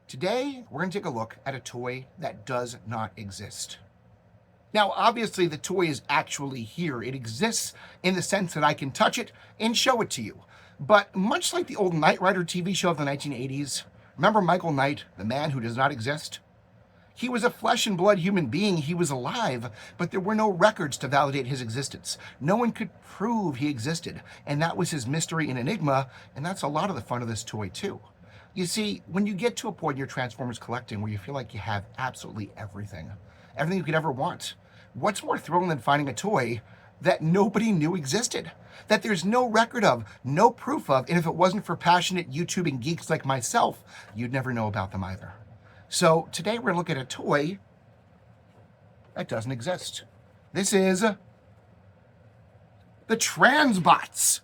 Today, we're going to take a look at a toy that does not exist. Now, obviously, the toy is actually here. It exists in the sense that I can touch it and show it to you. But much like the old Knight Rider TV show of the 1980s, remember Michael Knight, the man who does not exist? He was a flesh and blood human being. He was alive, but there were no records to validate his existence. No one could prove he existed, and that was his mystery and enigma, and that's a lot of the fun of this toy, too. You see, when you get to a point in your Transformers collecting where you feel like you have absolutely everything you could ever want, what's more thrilling than finding a toy that nobody knew existed, that there's no record of, no proof of, and if it wasn't for passionate YouTubing geeks like myself, you'd never know about them either. So today we're going to look at a toy that doesn't exist. This is the Transbots.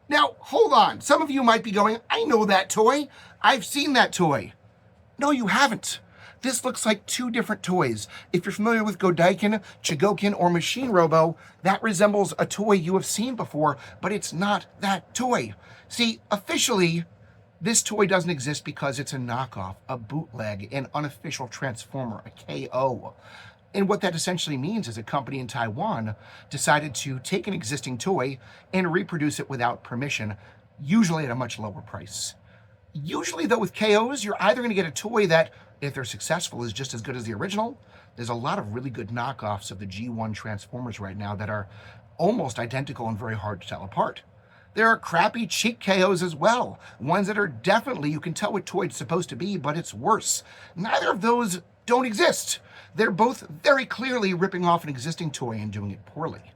Now, hold on. Some of you might be going, I know that toy. I've seen that toy. No, you haven't. This looks like two different toys. If you're familiar with GoDaikin, Chogokin, or Machine Robo, that resembles a toy you have seen before, but it's not that toy. See, officially, this toy doesn't exist because it's a knockoff, a bootleg, an unofficial Transformer, a KO. And what that essentially means is a company in Taiwan decided to take an existing toy and reproduce it without permission, usually at a much lower price. Usually, though, with KOs, you're either going to get a toy that, if they're successful, is just as good as the original. There's a lot of really good knockoffs of the G1 Transformers right now that are almost identical and very hard to tell apart. There are crappy, cheap KOs as well, ones that are definitely, you can tell what toy it's supposed to be, but it's worse. Neither of those don't exist. They're both very clearly ripping off an existing toy and doing it poorly.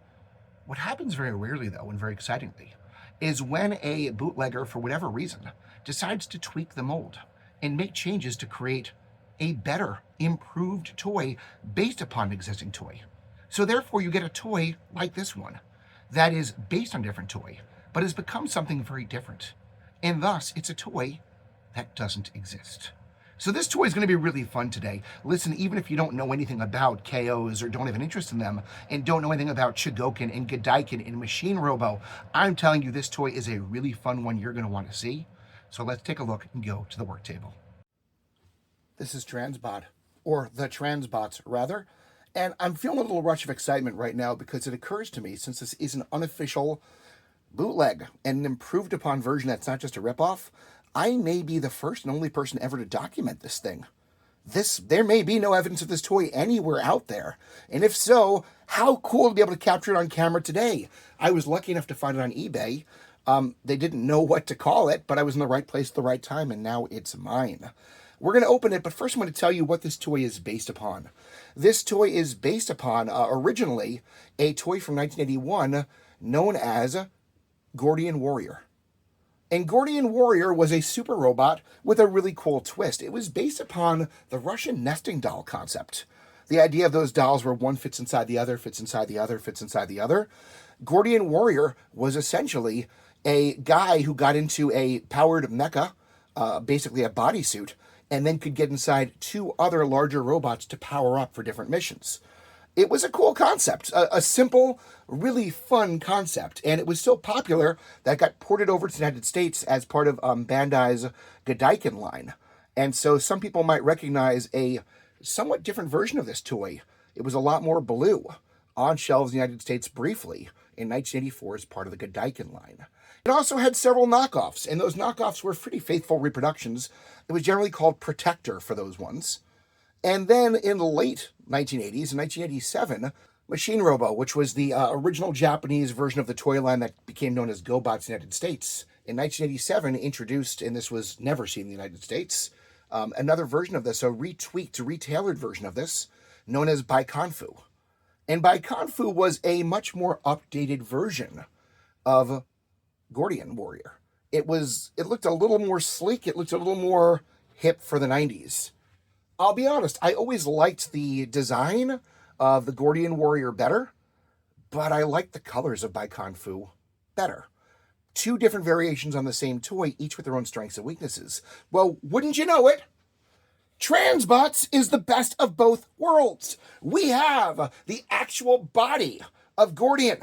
What happens very rarely, though, and very excitingly, is when a bootlegger, for whatever reason, decides to tweak the mold and make changes to create a better, improved toy based upon an existing toy. So therefore, you get a toy like this one that is based on a different toy, but has become something very different. And thus, it's a toy that doesn't exist. So this toy is going to be really fun today. Listen, even if you don't know anything about KOs or don't have an interest in them and don't know anything about Chogokin and GoDaikin and Machine Robo, I'm telling you this toy is a really fun one you're going to want to see. So let's take a look and go to the work table. This is Transbot, or the Transbots rather, and I'm feeling a little rush of excitement right now because it occurs to me, since this is an unofficial bootleg and an improved upon version that's not just a ripoff, I may be the first and only person ever to document this thing. There may be no evidence of this toy anywhere out there. And if so, how cool to be able to capture it on camera today. I was lucky enough to find it on eBay. They didn't know what to call it, but I was in the right place at the right time, and now it's mine. We're going to open it, but first I'm going to tell you what this toy is based upon. This toy is based upon, originally, a toy from 1981 known as Gordian Warrior. And Gordian Warrior was a super robot with a really cool twist. It was based upon the Russian nesting doll concept. The idea of those dolls where one fits inside the other, fits inside the other, fits inside the other. Gordian Warrior was essentially a guy who got into a powered mecha, basically a bodysuit, and then could get inside two other larger robots to power up for different missions. It was a cool concept, a simple, really fun concept, and it was so popular that it got ported over to the United States as part of Bandai's GoDaikin line. And so some people might recognize a somewhat different version of this toy. It was a lot more blue, on shelves in the United States briefly in 1984 as part of the GoDaikin line. It also had several knockoffs, and those knockoffs were pretty faithful reproductions. It was generally called Protector for those ones. And then in the late 1980s, in 1987, Machine Robo, which was the original Japanese version of the toy line that became known as GoBots in the United States, in 1987 introduced, and this was never seen in the United States, another version of this, a retweaked, retailored version of this, known as Baikanfu. And Baikanfu was a much more updated version of Gordian Warrior. It looked a little more sleek, it looked a little more hip for the 90s. I'll be honest, I always liked the design of the Gordian Warrior better, but I liked the colors of Baikanfu better. Two different variations on the same toy, each with their own strengths and weaknesses. Well, wouldn't you know it? Transbots is the best of both worlds. We have the actual body of Gordian,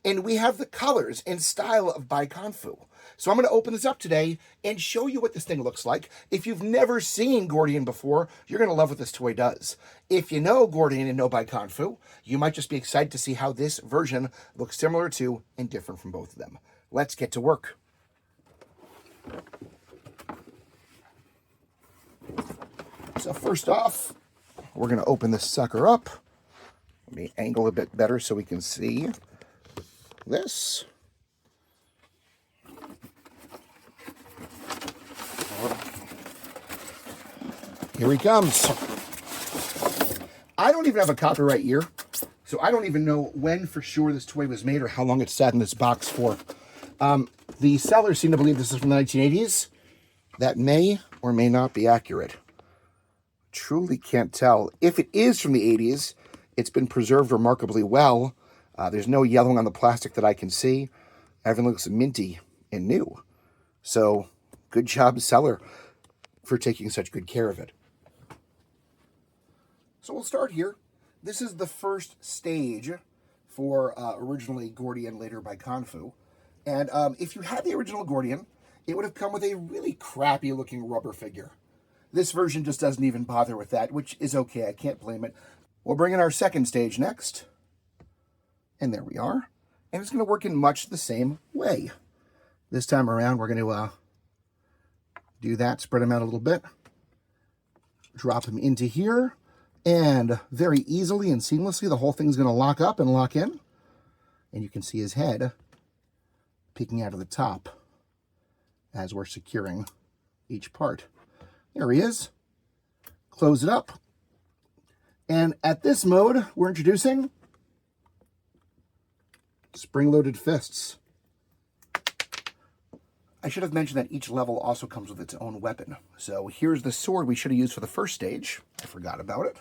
and we have the colors and style of Baikanfu. So I'm going to open this up today and show you what this thing looks like. If you've never seen Gordian before, you're going to love what this toy does. If you know Gordian and know Baikanfu, you might just be excited to see how this version looks similar to and different from both of them. Let's get to work. So first off, we're going to open this sucker up. Let me angle a bit better so we can see this. Here he comes. I don't even have a copyright year, so I don't even know when for sure this toy was made or how long it sat in this box for. The sellers seem to believe this is from the 1980s. That may or may not be accurate. Truly can't tell. If it is from the 80s, it's been preserved remarkably well. There's no yellowing on the plastic that I can see. Everything looks minty and new. So, good job, seller, for taking such good care of it. So we'll start here. This is the first stage for originally Gordian, later Baikanfu. And if you had the original Gordian, it would have come with a really crappy looking rubber figure. This version just doesn't even bother with that, which is okay. I can't blame it. We'll bring in our second stage next. And there we are. And it's going to work in much the same way. This time around, we're going to do that, spread them out a little bit. Drop them into here. And very easily and seamlessly, the whole thing's going to lock up and lock in. And you can see his head peeking out of the top as we're securing each part. There he is. Close it up. And at this mode, we're introducing spring-loaded fists. I should have mentioned that each level also comes with its own weapon. So here's the sword we should have used for the first stage. I forgot about it.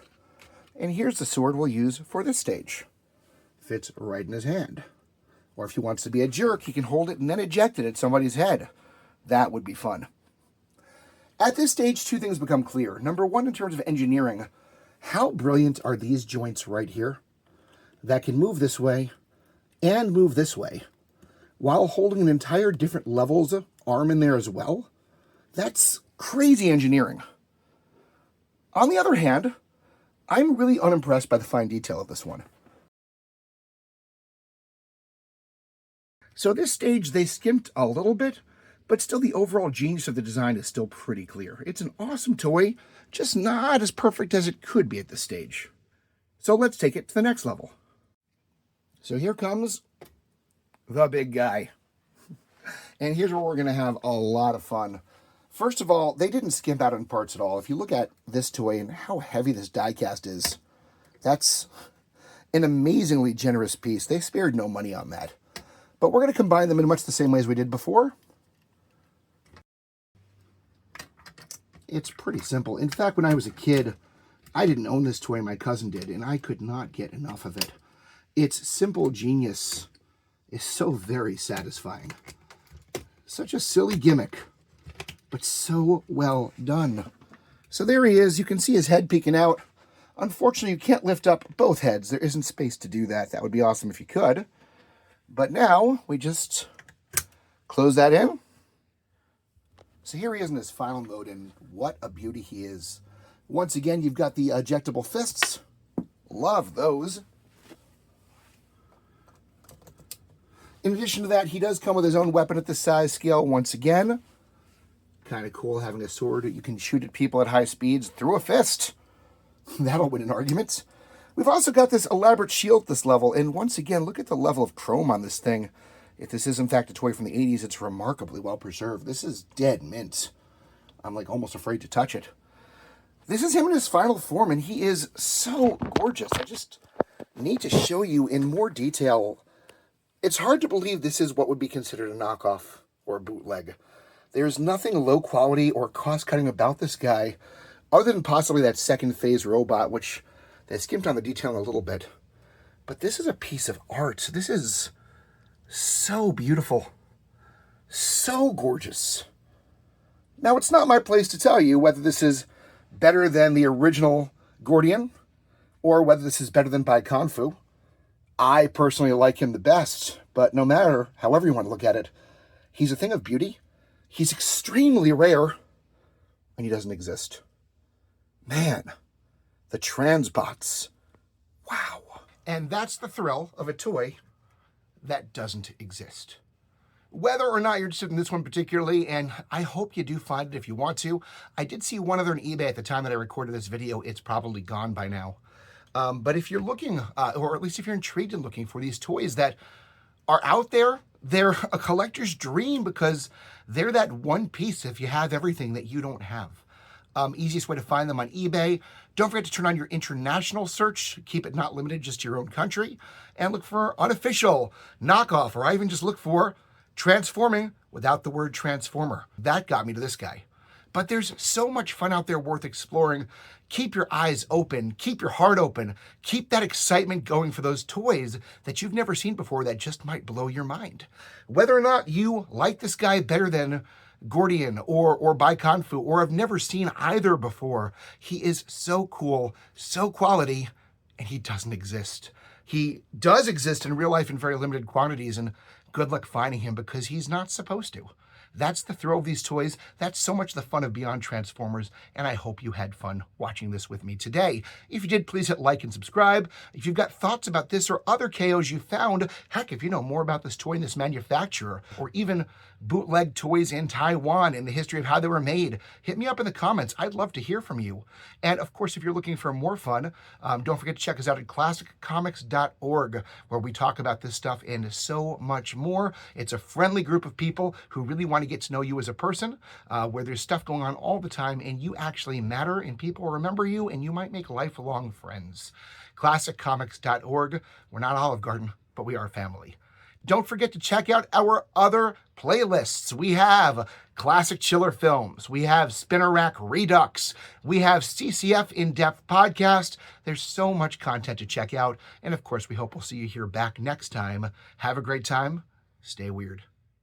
And here's the sword we'll use for this stage. Fits right in his hand. Or if he wants to be a jerk, he can hold it and then eject it at somebody's head. That would be fun. At this stage, two things become clear. Number one, in terms of engineering, how brilliant are these joints right here that can move this way and move this way while holding an entire different level's arm in there as well? That's crazy engineering. On the other hand, I'm really unimpressed by the fine detail of this one. So this stage, they skimped a little bit, but still the overall genius of the design is still pretty clear. It's an awesome toy, just not as perfect as it could be at this stage. So let's take it to the next level. So here comes the big guy. And here's where we're going to have a lot of fun. First of all, they didn't skimp out on parts at all. If you look at this toy and how heavy this die cast is, that's an amazingly generous piece. They spared no money on that. But we're going to combine them in much the same way as we did before. It's pretty simple. In fact, when I was a kid, I didn't own this toy, my cousin did, and I could not get enough of it. Its simple genius is so very satisfying. Such a silly gimmick, but so well done. So there he is. You can see his head peeking out. Unfortunately, you can't lift up both heads. There isn't space to do that. That would be awesome if you could. But now, we just close that in. So here he is in his final mode, and what a beauty he is. Once again, you've got the ejectable fists. Love those. In addition to that, he does come with his own weapon at the size scale once again. Kind of cool having a sword that you can shoot at people at high speeds through a fist. That'll win an argument. We've also got this elaborate shield at this level, and once again, look at the level of chrome on this thing. If this is in fact a toy from the 80s, it's remarkably well preserved. This is dead mint. I'm like almost afraid to touch it. This is him in his final form, and he is so gorgeous. I just need to show you in more detail. It's hard to believe this is what would be considered a knockoff or a bootleg. There's nothing low quality or cost-cutting about this guy, other than possibly that second phase robot, which they skimped on the detailing a little bit. But this is a piece of art. This is so beautiful. So gorgeous. Now, it's not my place to tell you whether this is better than the original Gordian or whether this is better than Baikanfu. I personally like him the best, but no matter, however you want to look at it, He's a thing of beauty. He's extremely rare, and he doesn't exist. Man, the transbots. Wow. And that's the thrill of a toy that doesn't exist. Whether or not you're interested in this one particularly, and I hope you do find it if you want to. I did see one other on eBay at the time that I recorded this video. It's probably gone by now. But if you're looking, or at least if you're intrigued in looking for these toys that are out there, they're a collector's dream because they're that one piece if you have everything that you don't have. Easiest way to find them on eBay. Don't forget to turn on your international search. Keep it not limited just to your own country. And look for unofficial, knockoff, or I even just look for transforming without the word transformer. That got me to this guy. But there's so much fun out there worth exploring. Keep your eyes open, keep your heart open, keep that excitement going for those toys that you've never seen before that just might blow your mind. Whether or not you like this guy better than Gordian or Baikanfu, or have never seen either before, he is so cool, so quality, and he doesn't exist. He does exist in real life in very limited quantities, and good luck finding him because he's not supposed to. That's the thrill of these toys. That's so much the fun of Beyond Transformers, and I hope you had fun watching this with me today. If you did, please hit like and subscribe. If you've got thoughts about this or other KOs you found, heck, if you know more about this toy and this manufacturer, or even bootleg toys in Taiwan and the history of how they were made, hit me up in the comments. I'd love to hear from you. And of course, if you're looking for more fun, don't forget to check us out at classiccomics.org, where we talk about this stuff and so much more. It's a friendly group of people who really want to get to know you as a person, where there's stuff going on all the time and you actually matter and people remember you and you might make lifelong friends. Classiccomics.org. We're not Olive Garden, but we are family. Don't forget to check out our other playlists. We have Classic Chiller Films. We have Spinner Rack Redux. We have CCF In-Depth Podcast. There's so much content to check out. And of course, we hope we'll see you here back next time. Have a great time. Stay weird.